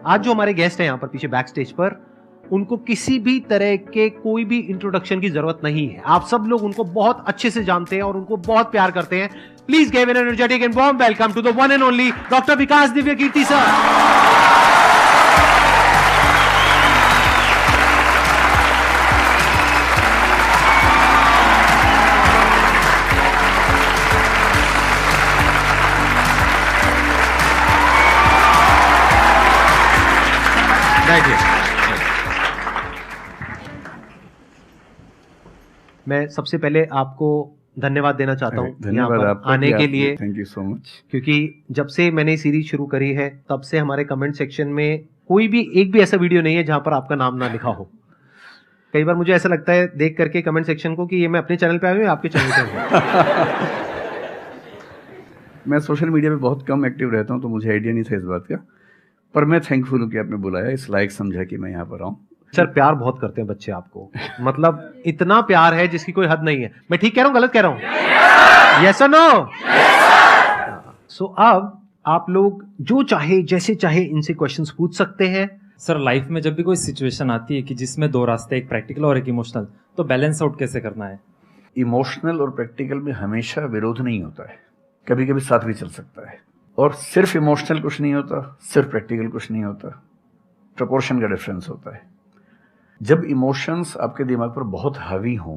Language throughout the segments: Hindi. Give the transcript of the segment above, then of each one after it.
आज जो हमारे गेस्ट हैं यहाँ पर पीछे बैक स्टेज पर, उनको किसी भी तरह के कोई भी इंट्रोडक्शन की जरूरत नहीं है। आप सब लोग उनको बहुत अच्छे से जानते हैं और उनको बहुत प्यार करते हैं। Please give an energetic and warm welcome to the one and only doctor Vikas Divya Kirti sir. मैं सबसे पहले आपको धन्यवाद देना चाहता हूँ धन्यवाद आपका आने के लिए। Thank you so much. क्योंकि जब से मैंने सीरीज शुरू करी है तब से हमारे कमेंट सेक्शन में कोई भी एक भी ऐसा वीडियो नहीं है जहां पर आपका नाम ना लिखा हो। कई बार मुझे ऐसा लगता है देख करके कमेंट सेक्शन को कि ये मैं अपने चैनल पे आया हूँ या आपके चैनल पे हूँ। मैं सोशल मीडिया पे बहुत कम एक्टिव रहता हूँ तो मुझे आइडिया नहीं था इस बात का, पर मैं थैंकफुल हूँ कि आपने बुलाया, इस लायक समझा कि मैं यहाँ पर आऊँ। सर प्यार बहुत करते हैं बच्चे आपको, मतलब इतना प्यार है जिसकी कोई हद नहीं है। मैं ठीक कह रहा हूँ गलत कह रहा हूँ? यस और नो? सो अब आप लोग जो चाहे जैसे चाहे इनसे क्वेश्चंस पूछ सकते हैं। सर लाइफ में जब भी कोई सिचुएशन आती है कि जिसमें दो रास्ते, एक प्रैक्टिकल और एक इमोशनल, तो बैलेंस आउट कैसे करना है? इमोशनल और प्रैक्टिकल में हमेशा विरोध नहीं होता है, कभी कभी साथ भी चल सकता है। और सिर्फ इमोशनल कुछ नहीं होता, सिर्फ प्रैक्टिकल कुछ नहीं होता, प्रपोर्शन का डिफरेंस होता है। जब इमोशंस आपके दिमाग पर बहुत हावी हों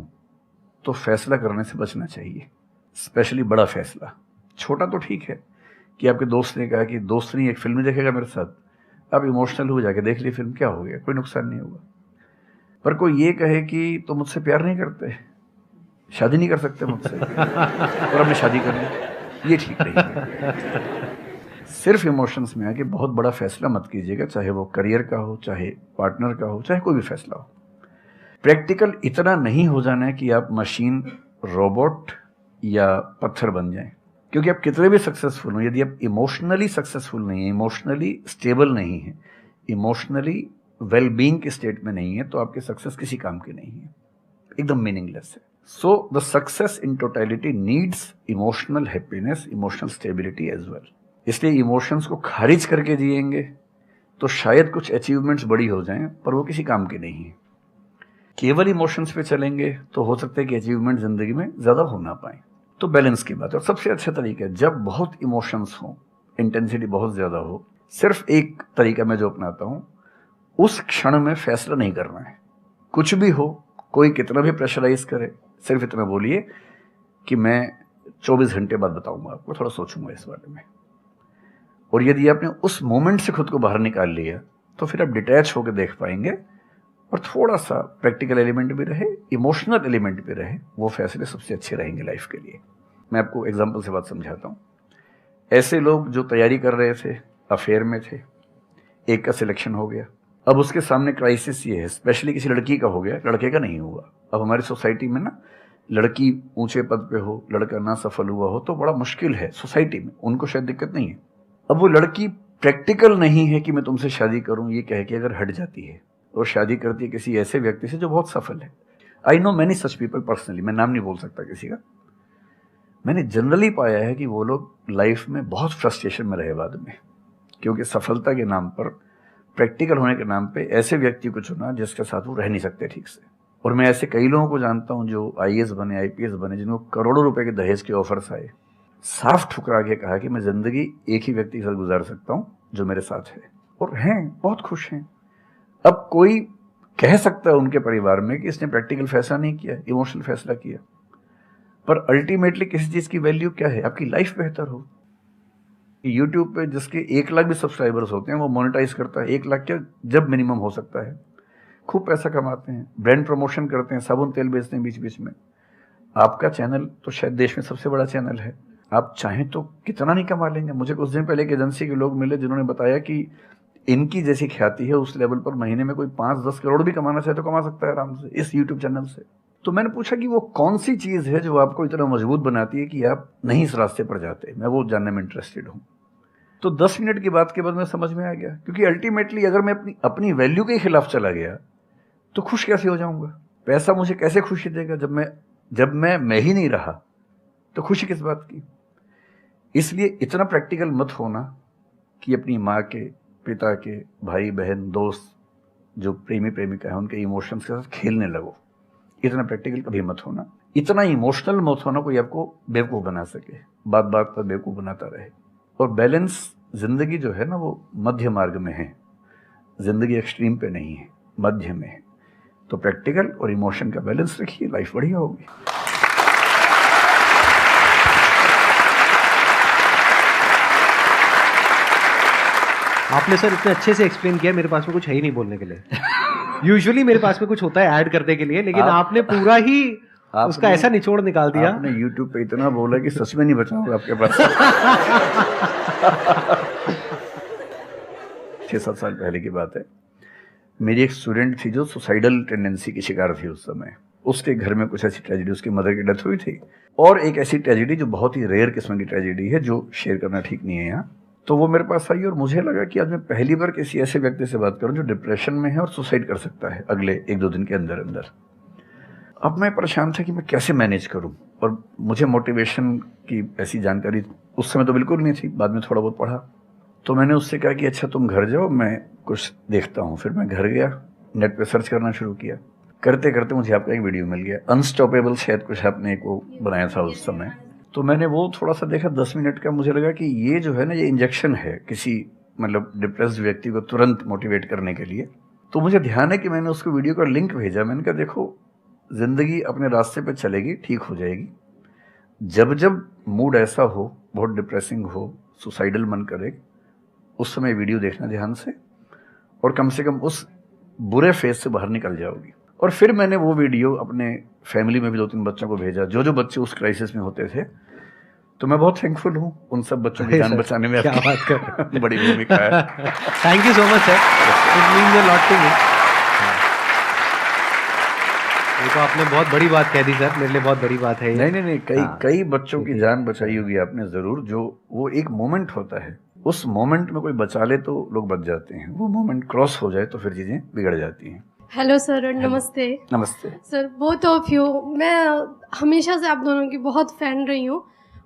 तो फैसला करने से बचना चाहिए, स्पेशली बड़ा फैसला। छोटा तो ठीक है कि आपके दोस्त ने कहा कि दोस्त नहीं एक फिल्म देखेगा मेरे साथ, आप इमोशनल हो जाके देख ली फिल्म, क्या हो गया, कोई नुकसान नहीं होगा। पर कोई ये कहे कि तो मुझसे प्यार नहीं करते, शादी नहीं कर सकते मुझसे और हमने शादी कर ली, ये ठीक नहीं है। सिर्फ इमोशंस में आके बहुत बड़ा फैसला मत कीजिएगा, चाहे वो करियर का हो, चाहे पार्टनर का हो, चाहे कोई भी फैसला हो। प्रैक्टिकल इतना नहीं हो जाना है कि आप मशीन, रोबोट या पत्थर बन जाएं, क्योंकि आप कितने भी सक्सेसफुल हो, यदि आप इमोशनली सक्सेसफुल नहीं है, इमोशनली स्टेबल नहीं है, इमोशनली वेलबींग के स्टेट में नहीं है, तो आपकी सक्सेस किसी काम की नहीं है, एकदम मीनिंगलेस है। So the success in totality needs emotional happiness, emotional stability as well. इसलिए इमोशंस को खारिज करके जिएंगे तो शायद कुछ अचीवमेंट्स बड़ी हो जाएं, पर वो किसी काम के नहीं है। केवल इमोशंस पे चलेंगे तो हो सकता है कि अचीवमेंट जिंदगी में ज्यादा हो ना पाए। तो बैलेंस की बात है, और सबसे अच्छा तरीका है जब बहुत इमोशंस हो, इंटेंसिटी बहुत ज्यादा हो, सिर्फ एक तरीका मैं जो अपनाता हूं, उस क्षण में फैसला नहीं करना है। कुछ भी हो, कोई कितना भी प्रेशराइज करे, सिर्फ इतना बोलिए कि मैं 24 घंटे बाद बताऊंगा आपको, थोड़ा सोचूंगा इस बारे में। और यदि आपने उस मोमेंट से खुद को बाहर निकाल लिया तो फिर आप डिटैच होकर देख पाएंगे, और थोड़ा सा प्रैक्टिकल एलिमेंट भी रहे, इमोशनल एलिमेंट भी रहे, वो फैसले सबसे अच्छे रहेंगे लाइफ के लिए। मैं आपको एग्जांपल से बात समझाता हूँ। ऐसे लोग जो तैयारी कर रहे थे, अफेयर में थे, एक का सिलेक्शन हो गया, अब उसके सामने क्राइसिस ये है, स्पेशली किसी लड़की का हो गया, लड़के का नहीं हुआ। अब हमारी सोसाइटी में ना, लड़की ऊंचे पद पे हो, लड़का ना सफल हुआ हो तो बड़ा मुश्किल है सोसाइटी में, उनको शायद दिक्कत नहीं है। अब वो लड़की प्रैक्टिकल नहीं है कि मैं तुमसे शादी करूं, ये कह के अगर हट जाती है और शादी करती है किसी ऐसे व्यक्ति से जो बहुत सफल है। I know many such people personally, मैं नाम नहीं बोल सकता किसी का। मैंने जनरली पाया है कि वो लोग लाइफ में बहुत फ्रस्ट्रेशन में रहे बाद में, क्योंकि सफलता के नाम पर, प्रैक्टिकल होने के नाम पे ऐसे व्यक्ति को चुना जिसके साथ वो रह नहीं सकते ठीक से। और मैं ऐसे कई लोगों को जानता हूं जो IAS बने, IPS बने, जिनको करोड़ों रुपए के दहेज के ऑफर्स आए, साफ ठुकरा के कहा कि मैं जिंदगी एक ही व्यक्ति के साथ गुजार सकता हूं जो मेरे साथ है, और हैं, बहुत खुश हैं। अब कोई कह सकता है उनके परिवार में कि इसने प्रैक्टिकल फैसला नहीं किया, इमोशनल फैसला किया, पर अल्टीमेटली किसी चीज की वैल्यू क्या है? आपकी लाइफ बेहतर हो। यूट्यूब पे जिसके 1 लाख भी सब्सक्राइबर्स होते हैं वो मोनेटाइज करता है, 1 लाख क्या जब मिनिमम हो सकता है, खूब पैसा कमाते हैं, ब्रांड प्रमोशन करते हैं, साबुन तेल बेचते हैं बीच बीच में। आपका चैनल तो शायद देश में सबसे बड़ा चैनल है, आप चाहें तो कितना नहीं कमा लेंगे। मुझे कुछ दिन पहले एक एजेंसी के लोग मिले जिन्होंने बताया कि इनकी जैसी ख्याति है उस लेवल पर महीने में कोई 5-10 करोड़ भी कमाना चाहे तो कमा सकता है आराम से इस यूट्यूब चैनल से। तो मैंने पूछा कि वो कौन सी चीज है जो आपको इतना मजबूत बनाती है कि आप नहीं इस रास्ते पर जाते। मैं वो जानने में इंटरेस्टेड हूँ। तो 10 मिनट की बात के बाद मैं समझ में आ गया, क्योंकि अल्टीमेटली अगर मैं अपनी वैल्यू के खिलाफ चला गया तो खुश कैसे हो जाऊंगा? पैसा मुझे कैसे खुशी देगा जब मैं ही नहीं रहा, तो खुशी किस बात की? इसलिए इतना प्रैक्टिकल मत होना कि अपनी माँ के, पिता के, भाई बहन, दोस्त, जो प्रेमी प्रेमिका है, उनके इमोशंस के साथ खेलने लगो। इतना प्रैक्टिकल कभी मत होना, इतना इमोशनल मत होना कोई आपको बेवकूफ़ बना सके, बात बात पर बेवकूफ़ बनाता रहे। और बैलेंस जिंदगी जो है ना, वो मध्य मार्ग में है, जिंदगी एक्सट्रीम पे नहीं है, मध्य में है। तो प्रैक्टिकल और इमोशन का बैलेंस रखिए, लाइफ बढ़िया होगी। आपने सर इतने अच्छे से एक्सप्लेन किया, मेरे पास में कुछ है ही नहीं बोलने के लिए। यूजुअली मेरे पास में कुछ होता है ऐड करने के लिए, लेकिन आपने पूरा ही उसका ऐसा निचोड़ निकाल दिया। आपने YouTube पे इतना बोला कि सच में नहीं बचा होगा आपके पास। 6-7 साल पहले की बात है, मेरी एक स्टूडेंट थी जो सुसाइडल टेंडेंसी की शिकार थी उस समय। उसके घर में कुछ ऐसी ट्रेजेडी, उसकी मदर की डेथ हुई थी, और एक ऐसी ट्रेजेडी जो बहुत ही रेयर किस्म की ट्रेजेडी है, जो शेयर करना ठीक नहीं है यहाँ। तो वो मेरे पास आई और मुझे लगा कि आज मैं पहली बार किसी ऐसे व्यक्ति से बात करूं जो डिप्रेशन में है और सुसाइड कर सकता है अगले 1-2 दिन के अंदर अंदर। अब मैं परेशान था कि मैं कैसे मैनेज करूं, और मुझे मोटिवेशन की ऐसी जानकारी उस समय तो बिल्कुल नहीं थी, बाद में थोड़ा बहुत पढ़ा। तो मैंने उससे कहा कि अच्छा तुम घर जाओ, मैं कुछ देखता हूँ। फिर मैं घर गया, नेट पे सर्च करना शुरू किया। करते करते मुझे आपका एक वीडियो मिल गया, अनस्टॉपेबल, शायद कुछ आपने एक वो बनाया था उस समय। तो मैंने वो थोड़ा सा देखा, 10 मिनट का। मुझे लगा कि ये जो है ना, ये इंजेक्शन है किसी मतलब डिप्रेस्ड व्यक्ति को तुरंत मोटिवेट करने के लिए। तो मुझे ध्यान है कि मैंने उसको वीडियो का लिंक भेजा। मैंने कहा देखो, जिंदगी अपने रास्ते पे चलेगी, ठीक हो जाएगी। जब जब मूड ऐसा हो, बहुत डिप्रेसिंग हो, सुसाइडल मन करे, उस समय वीडियो देखना ध्यान से, और कम से कम उस बुरे फेज से बाहर निकल जाओगी। और फिर मैंने वो वीडियो अपने फैमिली में भी 2-3 बच्चों को भेजा, जो बच्चे उस क्राइसिस में होते थे। तो मैं बहुत थैंकफुल हूँ उन सब बच्चों की जान बचाने में क्या बात कर बड़ी भूमिका है। Thank you so much sir, it means a lot to me. ये तो आपने बहुत बड़ी बात कह दी सर, मेरे लिए बहुत बड़ी बात है ये। नहीं, कई बच्चों की जान बचाई होगी आपने जरूर। जो वो एक मोमेंट होता है, उस मोमेंट में कोई बचा ले तो लोग बच जाते हैं, वो मोमेंट क्रॉस हो जाए तो फिर चीजें बिगड़ जाती हैं। हेलो सर, नमस्ते। नमस्ते सर, बोथ ऑफ यू, मैं हमेशा से आप दोनों की बहुत फैन रही हूँ।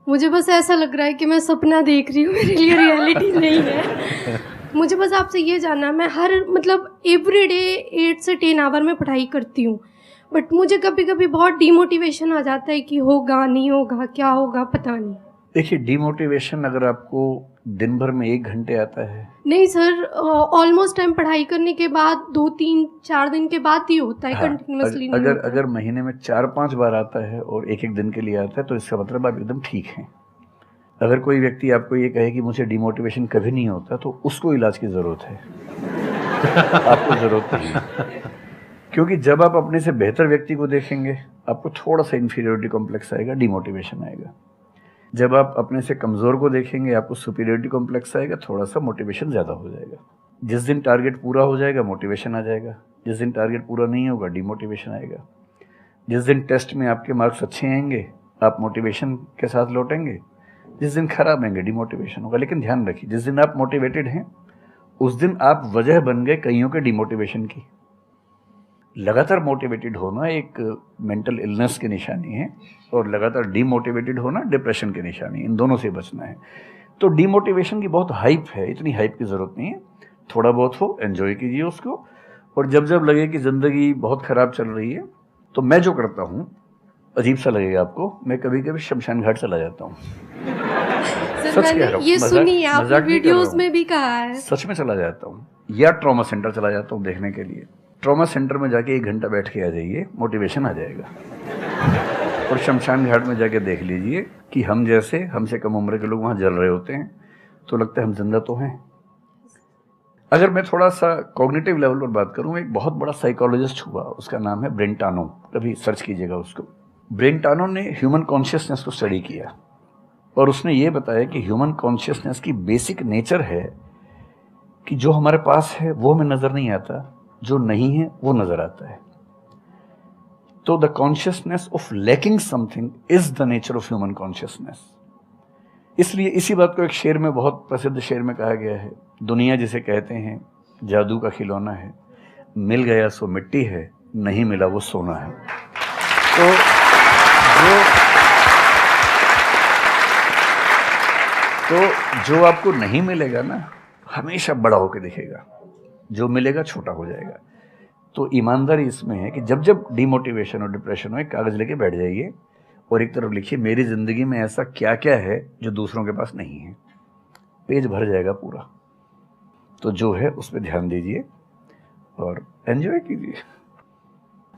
मुझे बस ऐसा लग रहा है कि मैं सपना देख रही हूँ, मेरे लिए रियलिटी नहीं है। मुझे बस आपसे ये जानना, मैं हर मतलब एवरी डे 8 से 10 आवर में पढ़ाई करती हूँ, बट मुझे कभी कभी बहुत डिमोटिवेशन आ जाता है कि होगा नहीं होगा, क्या होगा पता नहीं। देखिए, डिमोटिवेशन अगर आपको दिन भर में 1 घंटे आता है। नहीं सर, ऑलमोस्ट टाइम पढ़ाई करने के बाद 2-3-4 दिन के बाद ही होता है, कंटिन्यूअसली नहीं होता। अगर महीने में 4-5 बार आता है और एक दिन के लिए आता है, तो इसका मतलब आप एकदम ठीक हैं। अगर कोई व्यक्ति आपको ये कहे कि मुझे डिमोटिवेशन कभी नहीं होता, तो उसको इलाज की जरूरत है। आपको जरूरत नहीं है, क्योंकि जब आप अपने से बेहतर व्यक्ति को देखेंगे, आपको थोड़ा सा इंफीरियरिटी कॉम्प्लेक्स आएगा, डिमोटिवेशन आएगा। जब आप अपने से कमज़ोर को देखेंगे, आपको सुपीरियरिटी कॉम्प्लेक्स आएगा, थोड़ा सा मोटिवेशन ज़्यादा हो जाएगा। जिस दिन टारगेट पूरा हो जाएगा, मोटिवेशन आ जाएगा। जिस दिन टारगेट पूरा नहीं होगा, डिमोटिवेशन आएगा। जिस दिन टेस्ट में आपके मार्क्स अच्छे आएंगे, आप मोटिवेशन के साथ लौटेंगे। जिस दिन खराब आएंगे, डिमोटिवेशन होगा। लेकिन ध्यान रखिए, जिस दिन आप मोटिवेटेड हैं, उस दिन आप वजह बन गए कईयों के डिमोटिवेशन की। लगातार मोटिवेटेड होना एक मेंटल इलनेस की निशानी है, और लगातार डीमोटिवेटेड होना डिप्रेशन की निशानी है। इन दोनों से बचना है। तो डीमोटिवेशन की बहुत हाइप है, इतनी हाइप की ज़रूरत नहीं है। थोड़ा बहुत हो, एंजॉय कीजिए उसको। और जब जब लगे कि ज़िंदगी बहुत ख़राब चल रही है, तो मैं जो करता हूँ, अजीब सा लगेगा आपको, मैं कभी कभी शमशान घाट चला जाता हूँ। सच कह रहा हूँ, ये सुनी है आपने वीडियोस में भी कहा है। सच में चला जाता हूँ, या ट्रॉमा सेंटर चला जाता हूँ देखने के लिए। ट्रॉमा सेंटर में जाके 1 घंटा बैठ के आ जाइए, मोटिवेशन आ जाएगा। और शमशान घाट में जाके देख लीजिए कि हम जैसे हमसे कम उम्र के लोग वहाँ जल रहे होते हैं, तो लगता है हम जिंदा तो हैं। अगर मैं थोड़ा सा कॉग्निटिव लेवल पर बात करूँ, एक बहुत बड़ा साइकोलॉजिस्ट हुआ, उसका नाम है ब्रेंटानो, कभी सर्च कीजिएगा उसको। ब्रेंटानो ने ह्यूमन कॉन्शियसनेस को स्टडी किया, और उसने ये बताया कि ह्यूमन कॉन्शियसनेस की बेसिक नेचर है कि जो हमारे पास है वो हमें नज़र नहीं आता, जो नहीं है वो नज़र आता है। तो the consciousness of lacking something is the nature of human consciousness. इसलिए इसी बात को एक शेर में, बहुत प्रसिद्ध शेर में कहा गया है, दुनिया जिसे कहते हैं जादू का खिलौना है, मिल गया सो मिट्टी है, नहीं मिला वो सोना है। तो जो आपको नहीं मिलेगा ना, हमेशा बड़ा होकर दिखेगा, जो मिलेगा छोटा हो जाएगा। तो ईमानदारी इसमें है कि जब जब डिमोटिवेशन और डिप्रेशन हो, एक कागज़ लेके बैठ जाइए और एक तरफ लिखिए मेरी ज़िंदगी में ऐसा क्या क्या है जो दूसरों के पास नहीं है। पेज भर जाएगा पूरा। तो जो है उस पर ध्यान दीजिए और एंजॉय कीजिए।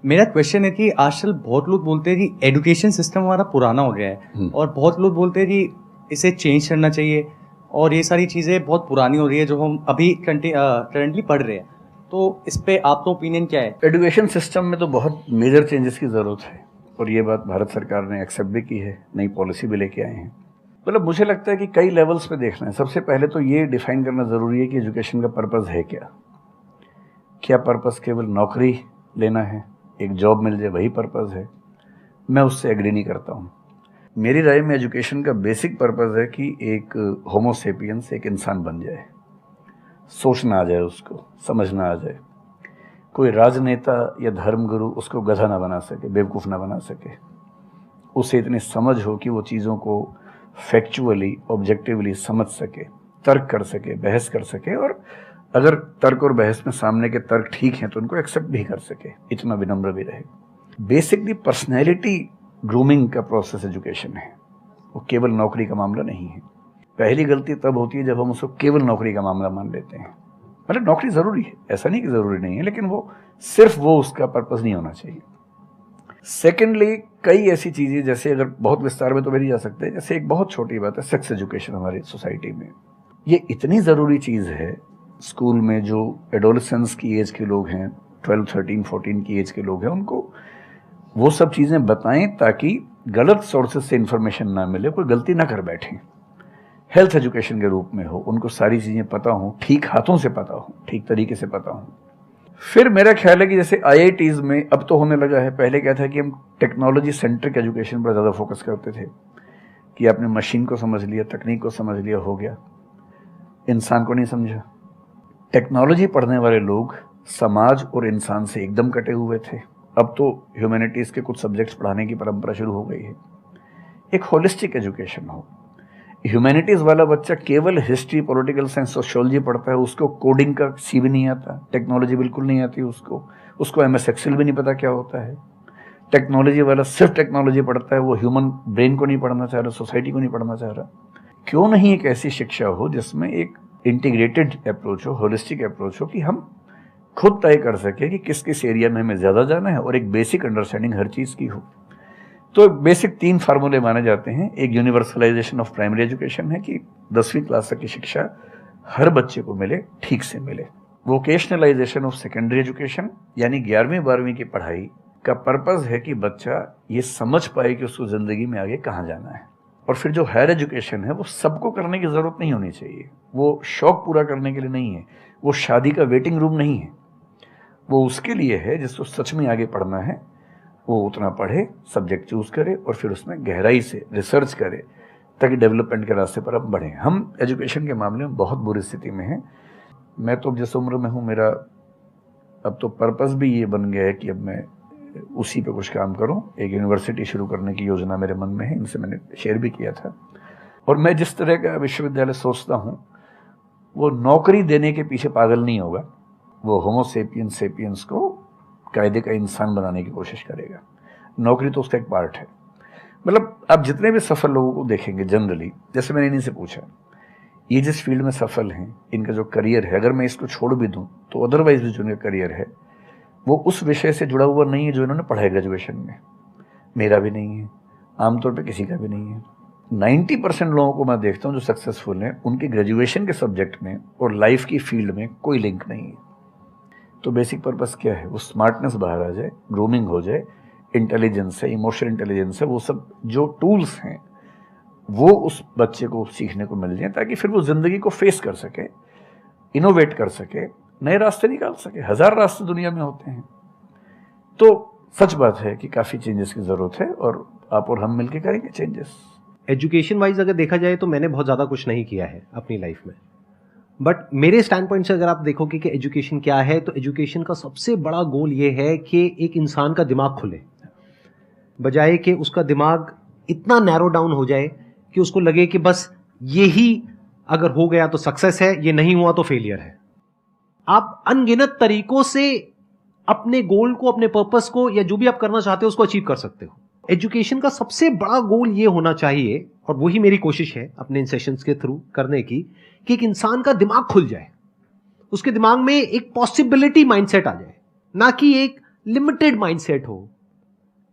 मेरा क्वेश्चन है कि आजकल बहुत लोग बोलते हैं कि एजुकेशन सिस्टम हमारा पुराना हो गया है और बहुत लोग बोलते हैं कि इसे चेंज करना चाहिए और ये सारी चीज़ें बहुत पुरानी हो रही है जो हम अभी करंटली पढ़ रहे हैं। तो इस पे आपका ओपिनियन क्या है? एजुकेशन सिस्टम में तो बहुत मेजर चेंजेस की ज़रूरत है और ये बात भारत सरकार ने एक्सेप्ट भी की है, नई पॉलिसी भी लेके आए हैं। मतलब मुझे लगता है कि कई लेवल्स पे देखना है। सबसे पहले तो ये डिफाइन करना ज़रूरी है कि एजुकेशन का पर्पज़ है क्या। क्या पर्पज़ केवल नौकरी लेना है, एक जॉब मिल जाए, वही पर्पज़ है? मैं उससे एग्री नहीं करता हूँ। मेरी राय में एजुकेशन का बेसिक पर्पज़ है कि एक होमो सेपियंस, एक इंसान बन जाए, सोचना आ जाए, उसको समझना आ जाए। कोई राजनेता या धर्मगुरु उसको गधा ना बना सके, बेवकूफ़ ना बना सके। उसे इतनी समझ हो कि वो चीज़ों को फैक्चुअली, ऑब्जेक्टिवली समझ सके, तर्क कर सके, बहस कर सके और अगर तर्क और बहस में सामने के तर्क ठीक हैं तो उनको एक्सेप्ट भी कर सके, इतना विनम्र भी रहे। बेसिकली पर्सनैलिटी ग्रूमिंग का प्रोसेस एजुकेशन है, वो केवल नौकरी का मामला नहीं है। पहली गलती तब होती है जब हम उसको केवल नौकरी का मामला मान लेते हैं। मतलब नौकरी ज़रूरी है, ऐसा नहीं कि ज़रूरी नहीं है, लेकिन वो सिर्फ वो उसका पर्पज़ नहीं होना चाहिए। सेकेंडली, कई ऐसी चीज़ें जैसे अगर बहुत विस्तार में तो मेरी जा सकते हैं, जैसे एक बहुत छोटी बात है सेक्स एजुकेशन हमारी सोसाइटी में। ये इतनी ज़रूरी चीज़ है। स्कूल में जो एडोलेसेंस की एज के लोग हैं, 12, 13, 14 की एज के लोग हैं, उनको वो सब चीज़ें बताएं ताकि गलत सोर्सेज से इंफॉर्मेशन ना मिले, कोई गलती ना कर बैठें। हेल्थ एजुकेशन के रूप में हो, उनको सारी चीज़ें पता हों, ठीक हाथों से पता हो, ठीक तरीके से पता हो। फिर मेरा ख्याल है कि जैसे IITs में अब तो होने लगा है, पहले क्या था कि हम टेक्नोलॉजी सेंट्रिक एजुकेशन पर ज़्यादा फोकस करते थे कि आपने मशीन को समझ लिया, तकनीक को समझ लिया, हो गया, इंसान को नहीं समझा। टेक्नोलॉजी पढ़ने वाले लोग समाज और इंसान से एकदम कटे हुए थे। अब तो ह्यूमैनिटीज़ के कुछ सब्जेक्ट्स पढ़ाने की परंपरा शुरू हो गई है। एक होलिस्टिक एजुकेशन हो। ह्यूमैनिटीज़ वाला बच्चा केवल हिस्ट्री, पॉलिटिकल साइंस, सोशियोलॉजी पढ़ता है, उसको कोडिंग का सी भी नहीं आता, टेक्नोलॉजी बिल्कुल नहीं आती उसको MS एक्सेल भी नहीं पता क्या होता है। टेक्नोलॉजी वाला सिर्फ टेक्नोलॉजी पढ़ता है, वो ह्यूमन ब्रेन को नहीं पढ़ना चाह रहा, सोसाइटी को नहीं पढ़ना चाह रहा। क्यों नहीं एक ऐसी शिक्षा हो जिसमें एक इंटीग्रेटेड अप्रोच हो, होलिस्टिक अप्रोच हो कि हम खुद तय कर सके कि किस किस एरिया में हमें ज़्यादा जाना है और एक बेसिक अंडरस्टैंडिंग हर चीज़ की हो। तो बेसिक 3 फार्मूले माने जाते हैं। एक यूनिवर्सलाइजेशन ऑफ प्राइमरी एजुकेशन है कि 10वीं क्लास तक की शिक्षा हर बच्चे को मिले, ठीक से मिले। वोकेशनलाइजेशन ऑफ सेकेंडरी एजुकेशन यानी 11वीं 12वीं की पढ़ाई का पर्पज़ है कि बच्चा ये समझ पाए कि उसको ज़िंदगी में आगे कहाँ जाना है। और फिर जो हायर एजुकेशन है वो सबको करने की ज़रूरत नहीं होनी चाहिए, वो शौक पूरा करने के लिए नहीं है, वो शादी का वेटिंग रूम नहीं है, वो उसके लिए है जिसको सच में आगे पढ़ना है। वो उतना पढ़े, सब्जेक्ट चूज़ करे और फिर उसमें गहराई से रिसर्च करे ताकि डेवलपमेंट के रास्ते पर अब बढ़ें। हम एजुकेशन के मामले में बहुत बुरी स्थिति में हैं। मैं तो जिस उम्र में हूँ, मेरा अब तो पर्पज़ भी ये बन गया है कि अब मैं उसी पे कुछ काम करूँ। एक यूनिवर्सिटी शुरू करने की योजना मेरे मन में है, इनसे मैंने शेयर भी किया था। और मैं जिस तरह का विश्वविद्यालय सोचता हूँ वो नौकरी देने के पीछे पागल नहीं होगा, वो होमो सेपियंस को कायदे का इंसान बनाने की कोशिश करेगा। नौकरी तो उसका एक पार्ट है। मतलब आप जितने भी सफल लोगों को देखेंगे जनरली, जैसे मैंने इन्हीं से पूछा, ये जिस फील्ड में सफल हैं, इनका जो करियर है, अगर मैं इसको छोड़ भी दूं तो अदरवाइज भी जो इनका करियर है वो उस विषय से जुड़ा हुआ नहीं है जो इन्होंने पढ़ा है ग्रेजुएशन में। मेरा भी नहीं है, आमतौर पर किसी का भी नहीं है। 90% लोगों को मैं देखता हूँ जो सक्सेसफुल हैं, उनके ग्रेजुएशन के सब्जेक्ट में और लाइफ की फील्ड में कोई लिंक नहीं है। तो बेसिक पर्पस क्या है? वो स्मार्टनेस बाहर आ जाए, ग्रूमिंग हो जाए, इंटेलिजेंस है, इमोशनल इंटेलिजेंस है, वो सब जो टूल्स हैं वो उस बच्चे को सीखने को मिल जाए ताकि फिर वो ज़िंदगी को फेस कर सके, इनोवेट कर सके, नए रास्ते निकाल सके। 1000 रास्ते दुनिया में होते हैं। तो सच बात है कि काफ़ी चेंजेस की ज़रूरत है और आप और हम मिलकर करेंगे चेंजेस। एजुकेशन वाइज अगर देखा जाए तो मैंने बहुत ज़्यादा कुछ नहीं किया है अपनी लाइफ में, बट मेरे स्टैंड पॉइंट से अगर आप देखोगे कि एजुकेशन क्या है, तो एजुकेशन का सबसे बड़ा गोल ये है कि एक इंसान का दिमाग खुले, बजाय कि उसका दिमाग इतना नैरो डाउन हो जाए कि उसको लगे कि बस यही अगर हो गया तो सक्सेस है, ये नहीं हुआ तो फेलियर है। आप अनगिनत तरीकों से अपने गोल को, अपने पर्पस को, या जो भी आप करना चाहते हो उसको अचीव कर सकते हो। एजुकेशन का सबसे बड़ा गोल ये होना चाहिए, और वही मेरी कोशिश है अपने इन सेशंस के थ्रू करने की, कि एक इंसान का दिमाग खुल जाए, उसके दिमाग में एक पॉसिबिलिटी माइंडसेट आ जाए, ना कि एक लिमिटेड माइंडसेट हो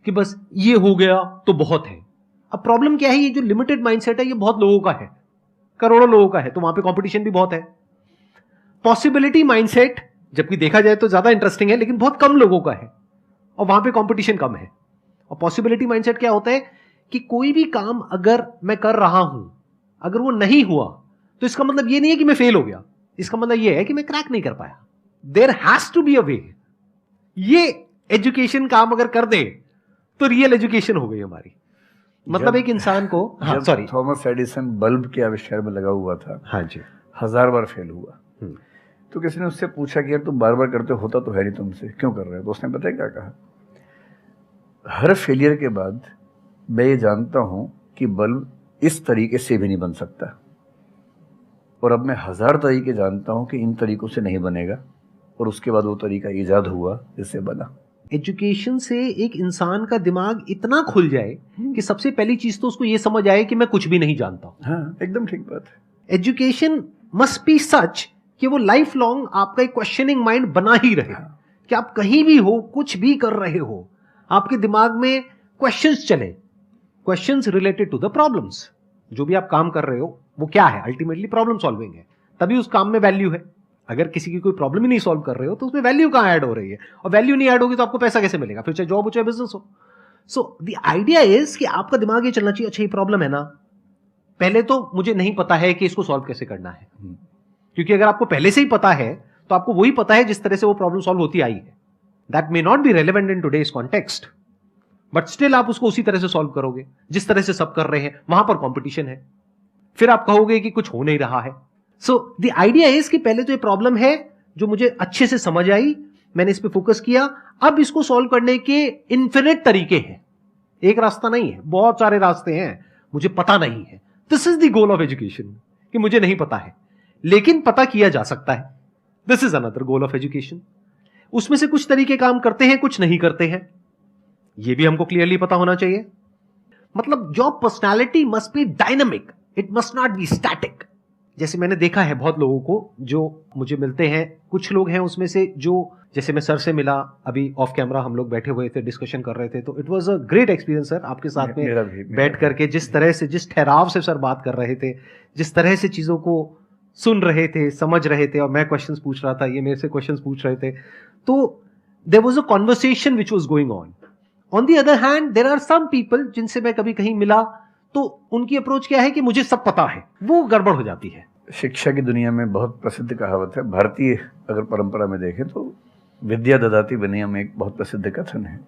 कि बस ये हो गया तो बहुत है। अब प्रॉब्लम क्या है, ये जो लिमिटेड माइंडसेट है ये बहुत लोगों का है, करोड़ों लोगों का है, तो वहां पे कंपटीशन भी बहुत है। पॉसिबिलिटी माइंडसेट जबकि देखा जाए तो ज्यादा इंटरेस्टिंग है, लेकिन बहुत कम लोगों का है और वहां पे कंपटीशन कम है। और पॉसिबिलिटी माइंडसेट क्या होता है कि कोई भी काम अगर मैं कर रहा हूं, अगर वो नहीं हुआ तो इसका मतलब ये नहीं है कि मैं फेल हो गया, इसका मतलब ये है कि मैं क्रैक नहीं कर पाया। There has to be a way. ये एजुकेशन काम अगर कर दे तो रियल एजुकेशन हो गई हमारी। मतलब एक इंसान को, हाँ सॉरी, थॉमस एडिसन बल्ब के आविष्कार में लगा हुआ था, हाँ जी, 1000 बार फेल हुआ। तो किसी ने उससे पूछा कि यार तुम बार बार करते होता तो है नहीं तुमसे, क्यों कर रहे हो? तो उसने पता है क्या कहा, हर फेलियर के बाद मैं ये जानता हूं कि बल्ब इस तरीके से भी नहीं बन सकता, और अब मैं 1000 तरीके जानता हूं कि इन तरीकों से नहीं बनेगा, और उसके बाद वो तरीका ईजाद हुआ जिससे बना। एजुकेशन से एक इंसान का दिमाग इतना खुल जाए कि सबसे पहली चीज तो उसको ये समझ आए कि मैं कुछ भी नहीं जानता हूं। हाँ, एकदम ठीक बात है। एजुकेशन मस्ट बी सच कि वो लाइफ लॉन्ग आपका एक क्वेश्चनिंग माइंड बना ही रहे, कि आप कहीं भी हो, कुछ भी कर रहे हो, आपके दिमाग में क्वेश्चंस चले, questions related to the problems. जो भी आप काम कर रहे हो वो क्या है, अल्टीमेटली प्रॉब्लम सॉल्विंग है, तभी उस काम में वैल्यू है। अगर किसी की कोई प्रॉब्लम ही नहीं सॉल्व कर रहे हो तो उसमें वैल्यू कहां ऐड हो रही है, और वैल्यू नहीं ऐड होगी तो आपको पैसा कैसे मिलेगा, फिर चाहे जॉब हो चाहे बिजनेस हो। सो द आइडिया इज कि आपका दिमाग ये चलना चाहिए, अच्छा ये प्रॉब्लम है ना, पहले तो मुझे नहीं पता है कि इसको सॉल्व कैसे करना है, क्योंकि अगर आपको पहले से ही पता है तो आपको वही पता है जिस तरह से वो प्रॉब्लम सॉल्व होती आई है। That may not be relevant in today's context, but still आप उसको उसी तरह से सॉल्व करोगे जिस तरह से सब कर रहे हैं। वहां पर कंपटीशन है, फिर आप कहोगे कि कुछ हो नहीं रहा है। सो द आइडिया इज कि पहले तो ये प्रॉब्लम है जो मुझे अच्छे से समझ आई, मैंने इस पे फोकस किया, अब इसको सॉल्व करने के इन्फिनिट तरीके हैं, एक रास्ता नहीं है, बहुत सारे रास्ते हैं, मुझे पता नहीं है। This is the goal of education, कि मुझे नहीं पता है लेकिन पता किया जा सकता है। This is another goal of education. उसमें से कुछ तरीके काम करते हैं, कुछ नहीं करते हैं, यह भी हमको क्लियरली पता होना चाहिए। मतलब your personality must be dynamic, it must not be static. जैसे मैंने देखा है बहुत लोगों को जो मुझे मिलते हैं, कुछ लोग हैं उसमें से जो, जैसे मैं सर से मिला अभी ऑफ कैमरा, हम लोग बैठे हुए थे, डिस्कशन कर रहे थे, तो it was a great experience sir, आपके साथ में बैठ करके जिस तरह से, जिस ठहराव से सर बात कर रहे थे, जिस तरह से चीजों को सुन रहे थे, समझ रहे थे, और मैं क्वेश्चंस पूछ रहा था, ये मेरे से क्वेश्चंस पूछ रहे थे, तो there was a conversation which was going on. On the other hand there are some people जिनसे मैं कभी कहीं मिला तो उनकी अप्रोच क्या है कि मुझे सब पता है, वो गड़बड़ हो जाती है। शिक्षा की दुनिया में बहुत प्रसिद्ध कहावत है, भारतीय अगर परंपरा में देखें तो विद्या ददाति विनयम एक बहुत प्रसिद्ध कथन है।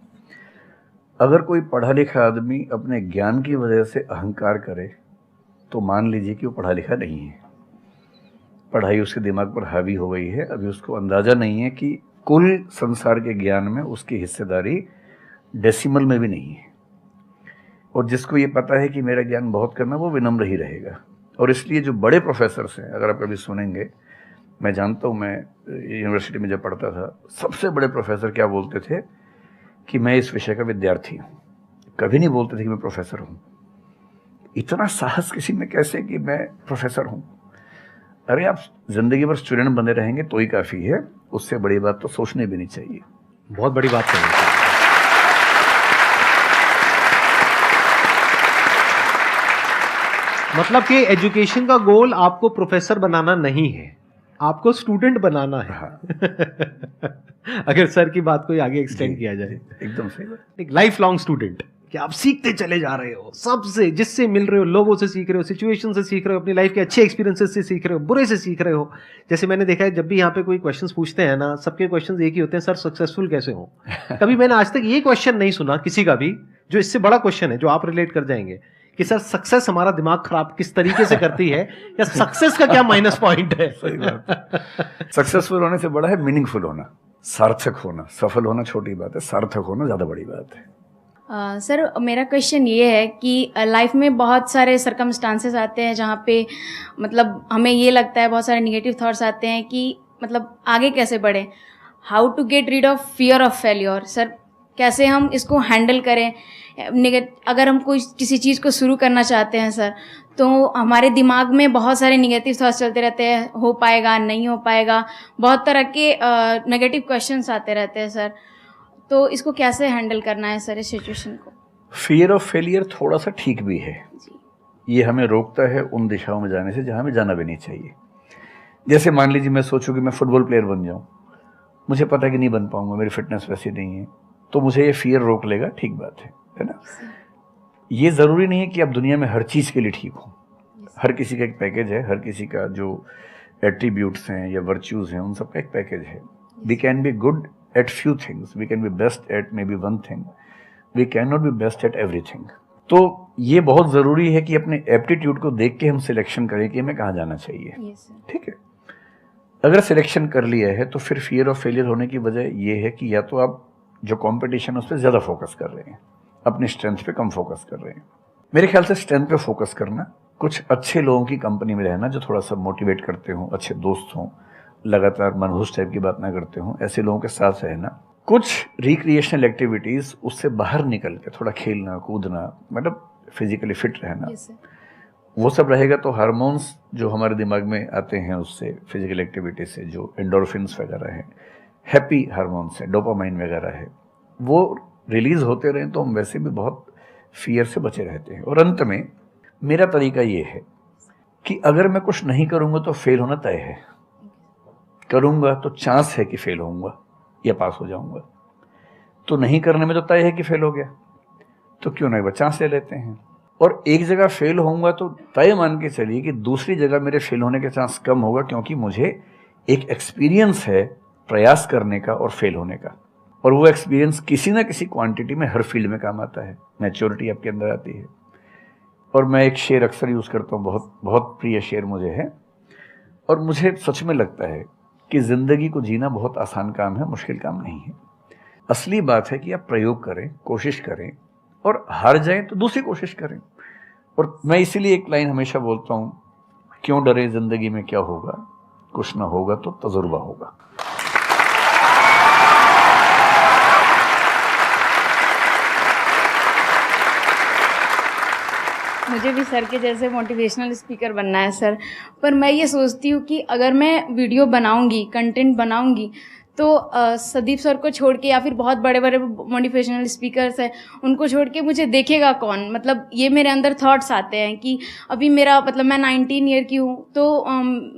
अगर कोई पढ़ा लिखा आदमी अपने ज्ञान की वजह से अहंकार करे तो मान लीजिए कि वो पढ़ा लिखा नहीं है, पढ़ाई उसके दिमाग पर हावी हो गई है, अभी उसको अंदाजा नहीं है कि कुल संसार के ज्ञान में उसकी हिस्सेदारी डेसिमल में भी नहीं है। और जिसको ये पता है कि मेरा ज्ञान बहुत कम है वो विनम्र ही रहेगा। और इसलिए जो बड़े प्रोफेसर्स हैं, अगर आप कभी सुनेंगे, मैं जानता हूँ, मैं यूनिवर्सिटी में जब पढ़ता था, सबसे बड़े प्रोफेसर क्या बोलते थे कि मैं इस विषय का विद्यार्थी हूँ, कभी नहीं बोलते थे कि मैं प्रोफेसर हूँ। इतना साहस किसी में कैसे कि मैं प्रोफेसर हूँ? अरे आप जिंदगी भर स्टूडेंट बने रहेंगे तो ही काफ़ी है, उससे बड़ी बात तो सोचने भी नहीं चाहिए। बहुत बड़ी बात है। मतलब कि एजुकेशन का गोल आपको प्रोफेसर बनाना नहीं है, आपको स्टूडेंट बनाना है। हाँ। अगर सर की बात को आगे एक्सटेंड किया जाए, एकदम सही बात। एक लाइफ लॉन्ग स्टूडेंट, कि आप सीखते चले जा रहे हो, सबसे, जिससे मिल रहे हो, लोगों से सीख रहे हो, सिचुएशन से सीख रहे हो, अपनी लाइफ के अच्छे एक्सपीरियंसेस से सीख रहे हो, बुरे से सीख रहे हो। जैसे मैंने देखा है जब भी यहाँ पे कोई क्वेश्चंस पूछते हैं ना, सबके क्वेश्चंस एक ही होते हैं, सर सक्सेसफुल कैसे हो। कभी मैंने आज तक ये क्वेश्चन नहीं सुना किसी का भी जो इससे बड़ा क्वेश्चन है, जो आप रिलेट कर जाएंगे कि सर सक्सेस हमारा दिमाग खराब किस तरीके से करती है, या सक्सेस का क्या माइनस पॉइंट है। सही बात। सक्सेसफुल होने से बड़ा है मीनिंगफुल होना, सार्थक होना। सफल होना छोटी बात है, सार्थक होना ज्यादा बड़ी बात है। सर मेरा क्वेश्चन ये है कि लाइफ में बहुत सारे सर्कमस्टांसेस आते हैं जहाँ पे मतलब हमें ये लगता है, बहुत सारे निगेटिव थॉट्स आते हैं कि मतलब आगे कैसे बढ़े, how to get rid of fear of failure. Sir कैसे हम इसको हैंडल करें, अगर हम कोई किसी चीज़ को शुरू करना चाहते हैं सर, तो हमारे दिमाग में बहुत सारे निगेटिव थॉट्स चलते रहते हैं, हो पाएगा नहीं हो पाएगा, बहुत तरह के नेगेटिव क्वेश्चंस आते रहते हैं सर, तो इसको कैसे हैंडल करना है सर इस सिचुएशन को? फियर ऑफ फेलियर थोड़ा सा ठीक भी है जी। ये हमें रोकता है उन दिशाओं में जाने से जहाँ हमें जाना भी नहीं चाहिए। जैसे मान लीजिए मैं सोचूं कि मैं फुटबॉल प्लेयर बन जाऊं, मुझे पता है कि नहीं बन पाऊंगा, मेरी फिटनेस वैसी नहीं है, तो मुझे ये फियर रोक लेगा, ठीक बात है ना। ये ज़रूरी नहीं है कि आप दुनिया में हर चीज़ के लिए ठीक हो। हर किसी का एक पैकेज है, हर किसी का जो एट्रीब्यूट्स हैं या वर्च्यूज़ हैं उन सब का एक पैकेज है। We can be good at few things, we can be best at maybe one thing, we can not be best at everything. तो ये बहुत ज़रूरी है कि अपने एप्टीट्यूड को देख के हम सिलेक्शन करें कि हमें कहाँ जाना चाहिए। ठीक है, अगर सिलेक्शन कर लिया है तो फिर फियर ऑफ फेलियर होने की वजह ये है कि या तो आप जो कंपटीशन है उस पर ज़्यादा फोकस कर रहे हैं, अपनी स्ट्रेंथ पे कम फोकस कर रहे हैं। मेरे ख्याल से स्ट्रेंथ पे फोकस करना, कुछ अच्छे लोगों की कंपनी में रहना जो थोड़ा सा मोटिवेट करते हों, अच्छे दोस्त हों, लगातार मनहूस टाइप की बात ना करते हों, ऐसे लोगों के साथ रहना, कुछ रिक्रिएशनल एक्टिविटीज़ उससे बाहर निकल के थोड़ा खेलना कूदना, मतलब फिजिकली फिट रहना, वो सब रहेगा तो हार्मोन्स जो हमारे दिमाग में आते हैं उससे, फिजिकल एक्टिविटी से, जो एंडोर्फिन्स वगैरह हैं, हैप्पी हार्मोन्स है, डोपामाइन वगैरह है, वो रिलीज होते रहें तो हम वैसे भी बहुत फियर से बचे रहते हैं। और अंत में मेरा तरीका ये है कि अगर मैं कुछ नहीं करूँगा तो फेल होना तय है, करूँगा तो चांस है कि फेल होऊंगा या पास हो जाऊँगा, तो नहीं करने में तो तय है कि फेल हो गया, तो क्यों ना एक बार चांस ले लेते हैं। और एक जगह फेल होऊंगा तो तय मान के चलिए कि दूसरी जगह मेरे फेल होने के चांस कम होगा, क्योंकि मुझे एक एक्सपीरियंस है प्रयास करने का और फेल होने का, और वो एक्सपीरियंस किसी ना किसी क्वांटिटी में हर फील्ड में काम आता है, मैच्योरिटी आपके अंदर आती है। और मैं एक शेर अक्सर यूज़ करता हूँ, बहुत बहुत प्रिय शेर मुझे है, और मुझे सच में लगता है कि ज़िंदगी को जीना बहुत आसान काम है, मुश्किल काम नहीं है। असली बात है कि आप प्रयोग करें, कोशिश करें, और हार जाएं तो दूसरी कोशिश करें। और मैं इसीलिए एक लाइन हमेशा बोलता हूँ, क्यों डरे, ज़िंदगी में क्या होगा, कुछ ना होगा तो तजुर्बा होगा। मुझे भी सर के जैसे मोटिवेशनल स्पीकर बनना है सर, पर मैं ये सोचती हूँ कि अगर मैं वीडियो बनाऊँगी, कंटेंट बनाऊँगी, तो संदीप सर को छोड़ के या फिर बहुत बड़े बड़े मोटिवेशनल स्पीकर्स हैं उनको छोड़ के मुझे देखेगा कौन। मतलब ये मेरे अंदर थॉट्स आते हैं कि अभी मेरा मतलब मैं 19 ईयर की हूँ, तो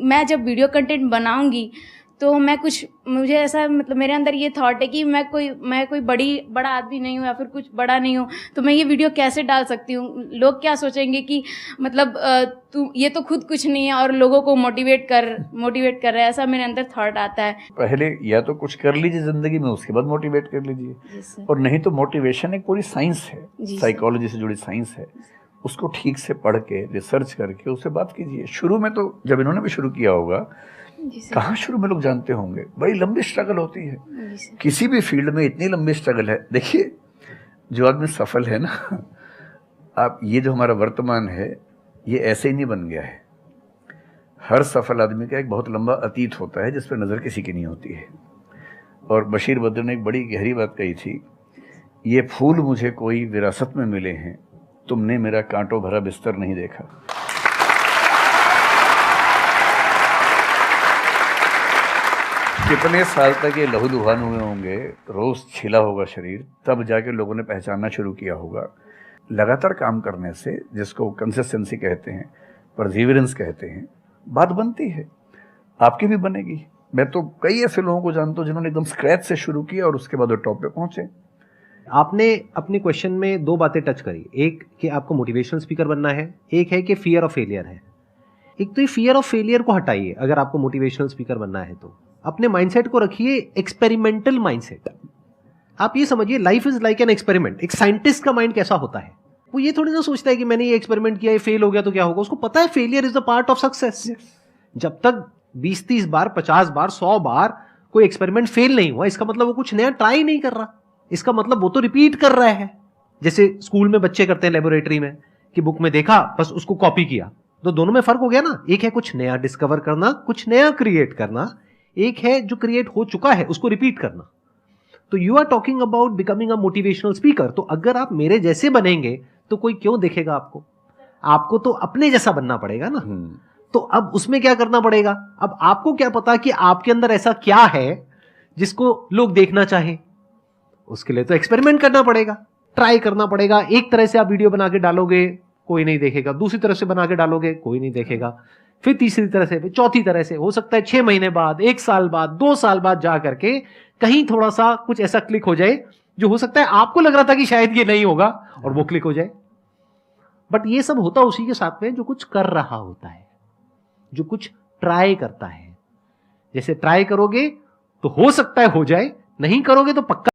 मैं जब वीडियो कंटेंट बनाऊँगी तो मैं कुछ, मुझे ऐसा मतलब मेरे अंदर ये थॉट है कि मैं कोई बड़ा आदमी नहीं हूँ या फिर कुछ बड़ा नहीं हूँ, तो मैं ये वीडियो कैसे डाल सकती हूँ, लोग क्या सोचेंगे कि मतलब तू ये तो खुद कुछ नहीं है और लोगों को मोटिवेट कर रहा है, ऐसा मेरे अंदर थॉट आता है। पहले या तो कुछ कर लीजिए जिंदगी में, उसके बाद मोटिवेट कर लीजिए, और नहीं तो मोटिवेशन एक पूरी साइंस है, साइकोलॉजी से जुड़ी साइंस है, उसको ठीक से पढ़ के रिसर्च करके उससे बात कीजिए। शुरू में तो जब इन्होंने भी शुरू किया होगा, कहाँ शुरू में लोग जानते होंगे, बड़ी लंबी स्ट्रगल होती है, किसी भी फील्ड में इतनी लंबी स्ट्रगल है। देखिए जो आदमी सफल है ना, आप ये जो हमारा वर्तमान है ये ऐसे ही नहीं बन गया है। हर सफल आदमी का एक बहुत लंबा अतीत होता है जिस पर नज़र किसी की नहीं होती है। और बशीर बद्र ने एक बड़ी गहरी बात कही थी, ये फूल मुझे कोई विरासत में मिले हैं, तुमने मेरा कांटों भरा बिस्तर नहीं देखा। कितने साल तक ये लहूलुहान हुए होंगे, रोज छिला होगा शरीर, तब जाके लोगों ने पहचानना शुरू किया होगा। लगातार काम करने से, जिसको कंसिस्टेंसी कहते हैं, परसिवरेंस कहते हैं, बात बनती है, आपकी भी बनेगी। मैं तो कई ऐसे लोगों को जानता हूँ जिन्होंने एकदम स्क्रैच से शुरू किया और उसके बाद वो टॉप पे पहुंचे। आपने अपने क्वेश्चन में दो बातें टच करी, एक कि आपको मोटिवेशनल स्पीकर बनना है, एक है कि फियर ऑफ फेलियर है। एक तो ये फियर ऑफ फेलियर को हटाइए, अगर आपको मोटिवेशनल स्पीकर बनना है तो अपने माइंडसेट को रखिए एक्सपेरिमेंटल माइंडसेट। आप ये समझिए life is like an experiment. एक साइंटिस्ट का माइंड कैसा होता है, वो ये थोड़ी ना सोचता है कि मैंने ये एक्सपेरिमेंट किया, ये फेल हो गया तो क्या होगा। उसको पता है failure is the part of success. जब तक 20-30 बार, 50 बार, 100 बार कोई एक्सपेरिमेंट फेल नहीं हुआ, इसका मतलब वो कुछ नया ट्राई नहीं कर रहा, इसका मतलब वो तो रिपीट कर रहा है। जैसे स्कूल में बच्चे करते हैं लेबोरेटरी में कि बुक में देखा बस उसको कॉपी किया, तो दोनों में फर्क हो गया ना। एक है कुछ नया डिस्कवर करना, कुछ नया क्रिएट करना, एक है जो क्रिएट हो चुका है उसको रिपीट करना। तो you are talking about becoming a motivational speaker. तो अगर आप मेरे जैसे बनेंगे तो कोई क्यों देखेगा आपको? आपको तो अपने जैसा बनना पड़ेगा ना। तो अब उसमें क्या करना पड़ेगा? अब आपको क्या पता कि आपके अंदर ऐसा क्या है जिसको लोग देखना चाहें? उसके लिए तो एक्सपेरिमेंट करना पड़ेगा, ट्राई करना पड़ेगा। एक तरह से आप वीडियो बना के डालोगे, कोई नहीं देखेगा। दूसरी तरह से बना के डालोगे, कोई नहीं देखेगा। फिर तीसरी तरह से, फिर चौथी तरह से, हो सकता है 6 महीने बाद, 1 साल बाद, 2 साल बाद जा करके कहीं थोड़ा सा कुछ ऐसा क्लिक हो जाए जो हो सकता है आपको लग रहा था कि शायद ये नहीं होगा और वो क्लिक हो जाए। बट ये सब होता उसी के साथ में जो कुछ कर रहा होता है, जो कुछ ट्राई करता है। जैसे ट्राई करोगे तो हो सकता है हो जाए, नहीं करोगे तो पक्का